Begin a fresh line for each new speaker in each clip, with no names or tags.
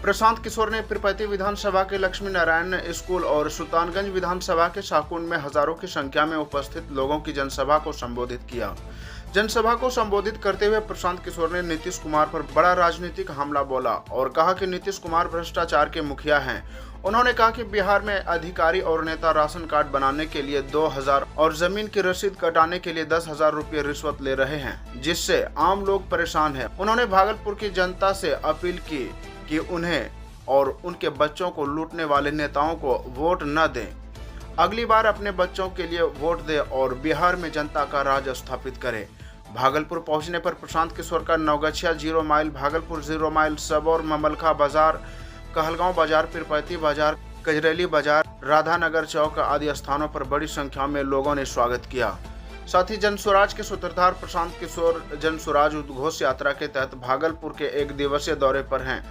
प्रशांत किशोर ने पीरपैंती विधानसभा के लक्ष्मी नारायण स्कूल और सुल्तानगंज विधानसभा के शाहकुंड में हजारों की संख्या में उपस्थित लोगों की जनसभा को संबोधित किया। जनसभा को संबोधित करते हुए प्रशांत किशोर ने नीतीश कुमार पर बड़ा राजनीतिक हमला बोला और कहा कि नीतीश कुमार भ्रष्टाचार के मुखिया हैं। उन्होंने कहा कि बिहार में अधिकारी और नेता राशन कार्ड बनाने के लिए 2000 और जमीन की रसीद कटाने के लिए 10,000 रुपये रिश्वत ले रहे हैं, जिससे आम लोग परेशान हैं। उन्होंने भागलपुर की जनता से अपील की कि उन्हें और उनके बच्चों को लूटने वाले नेताओं को वोट न दें, अगली बार अपने बच्चों के लिए वोट दें और बिहार में जनता का राज स्थापित करें। भागलपुर पहुंचने पर प्रशांत किशोर का नवगछिया 0 माइल, भागलपुर 0 माइल, सबौर, ममलखा बाजार, कहलगांव बाजार, पीरपैंती बाजार, कजरेली बाजार, राधानगर चौक आदि स्थानों पर बड़ी संख्या में लोगों ने स्वागत किया। साथ ही जन स्वराज के सूत्रधार प्रशांत किशोर जन स्वराज उद्घोष यात्रा के तहत भागलपुर के 1 दिवसीय दौरे पर हैं।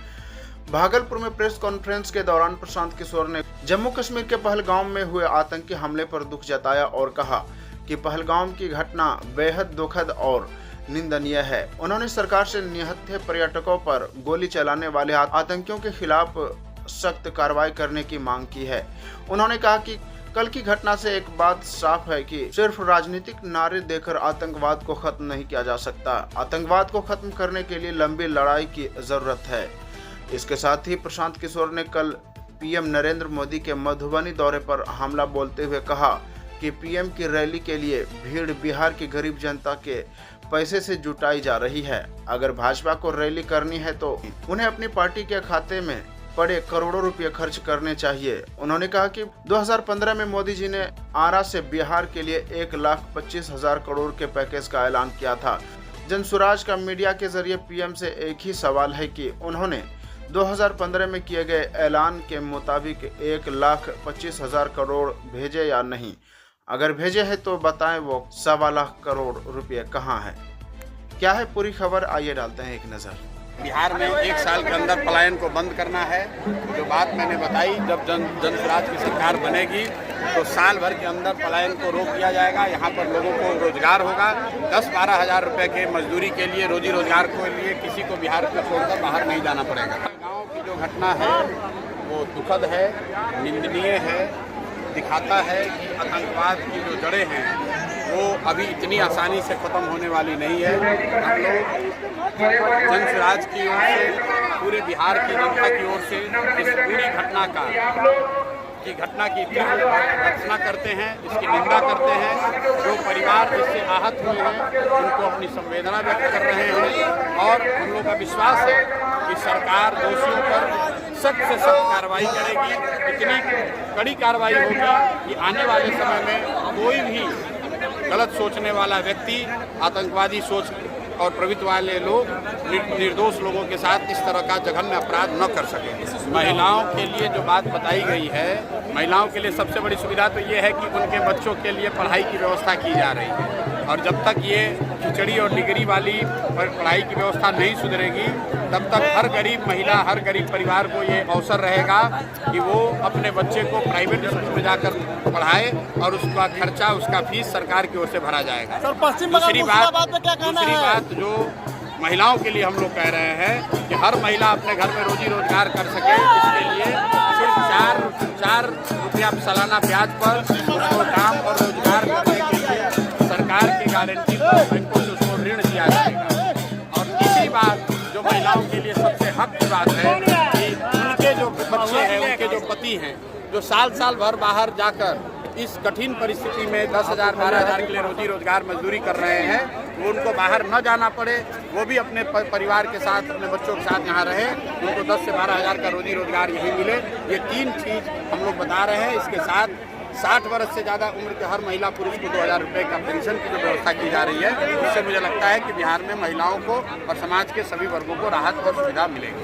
भागलपुर में प्रेस कॉन्फ्रेंस के दौरान प्रशांत किशोर ने जम्मू कश्मीर के पहलगाम में हुए आतंकी हमले पर दुख जताया और कहा कि पहलगाम की घटना बेहद दुखद और निंदनीय है। उन्होंने सरकार से निहत्थे पर्यटकों पर गोली चलाने वाले आतंकियों के खिलाफ सख्त कार्रवाई करने की मांग की है। उन्होंने कहा कि कल की घटना से एक बात साफ है कि सिर्फ राजनीतिक नारे देकर आतंकवाद को खत्म नहीं किया जा सकता। आतंकवाद को खत्म करने के लिए लंबी लड़ाई की जरूरत है। इसके साथ ही प्रशांत किशोर ने कल पीएम नरेंद्र मोदी के मधुबनी दौरे पर हमला बोलते हुए कहा कि पीएम की रैली के लिए भीड़ बिहार की गरीब जनता के पैसे से जुटाई जा रही है। अगर भाजपा को रैली करनी है तो उन्हें अपनी पार्टी के खाते में पड़े करोड़ों रुपए खर्च करने चाहिए। उन्होंने कहा कि 2015 में मोदी जी ने आरा से बिहार के लिए 1,25,000 करोड़ के पैकेज का ऐलान किया था। जन स्वराज का मीडिया के जरिए पीएम से एक ही सवाल है कि उन्होंने 2015 में किए गए ऐलान के मुताबिक 1,25,000 करोड़ भेजे या नहीं। अगर भेजे हैं तो बताएं वो 1.25 लाख करोड़ रुपए कहाँ है। क्या है पूरी खबर, आइए डालते हैं एक नज़र।
बिहार में 1 साल के अंदर पलायन को बंद करना है। जो बात मैंने बताई, जब जन स्वराज की सरकार बनेगी तो साल भर के अंदर पलायन को रोक दिया जाएगा। यहाँ पर लोगों को रोजगार होगा। 10-12 हज़ार रुपये के मजदूरी के लिए, रोजी रोजगार के लिए किसी को बिहार को छोड़कर बाहर नहीं जाना पड़ेगा। गाँव की जो घटना है वो दुखद है, निंदनीय है, दिखाता है कि आतंकवाद की जो जड़ें हैं वो अभी इतनी आसानी से ख़त्म होने वाली नहीं है। हम लोग जन स्वराज की ओर से, पूरे बिहार की जनता की ओर से इस पूरी घटना की भर्त्सना करते हैं, इसकी निंदा करते हैं। जो परिवार इससे आहत हुए हैं उनको अपनी संवेदना व्यक्त कर रहे हैं और हम लोग का विश्वास है कि सरकार दोषियों पर सख्त से सख्त कार्रवाई करेगी। इतनी कड़ी कार्रवाई होगी कि आने वाले समय में कोई भी गलत सोचने वाला व्यक्ति, आतंकवादी सोच और प्रवृत्ति वाले लोग निर्दोष लोगों के साथ इस तरह का जघन्य अपराध न कर सकें। महिलाओं के लिए जो बात बताई गई है, महिलाओं के लिए सबसे बड़ी सुविधा तो ये है कि उनके बच्चों के लिए पढ़ाई की व्यवस्था की जा रही है और जब तक ये खिचड़ी और डिग्री वाली पढ़ाई की व्यवस्था नहीं सुधरेगी तब तक हर गरीब महिला, हर गरीब परिवार को ये अवसर रहेगा कि वो अपने बच्चे को प्राइवेट स्कूल में जाकर पढ़ाए और उसका खर्चा, उसका फीस सरकार की ओर से भरा जाएगा। दूसरी बात जो महिलाओं के लिए हम लोग कह रहे हैं कि हर महिला अपने घर में रोजी रोजगार कर सके, इसके लिए सिर्फ 4 रुपया सालाना ब्याज पर उसको काम और रोजगार करने के लिए सरकार की गारंटी बैंकों से उसको ऋण दिया जाएगा। और तीसरी बात जो महिलाओं के लिए सबसे हक की बात है कि उनके जो बच्चे हैं, उनके जो पति हैं, जो साल भर बाहर जाकर इस कठिन परिस्थिति में 10,000 12,000 के लिए रोजी रोजगार मजदूरी कर रहे हैं, वो उनको बाहर न जाना पड़े, वो भी अपने परिवार के साथ, अपने बच्चों के साथ यहाँ रहे, उनको 10 से 12 हज़ार का रोजी रोजगार यहीं मिले। ये 3 चीज़ हम लोग बता रहे हैं। इसके साथ 60 वर्ष से ज़्यादा उम्र के हर महिला पुरुष को 2,000 रुपये का पेंशन की जो व्यवस्था की जा रही है, इससे मुझे लगता है कि बिहार में महिलाओं को और समाज के सभी वर्गों को राहत और सुविधा मिलेगी।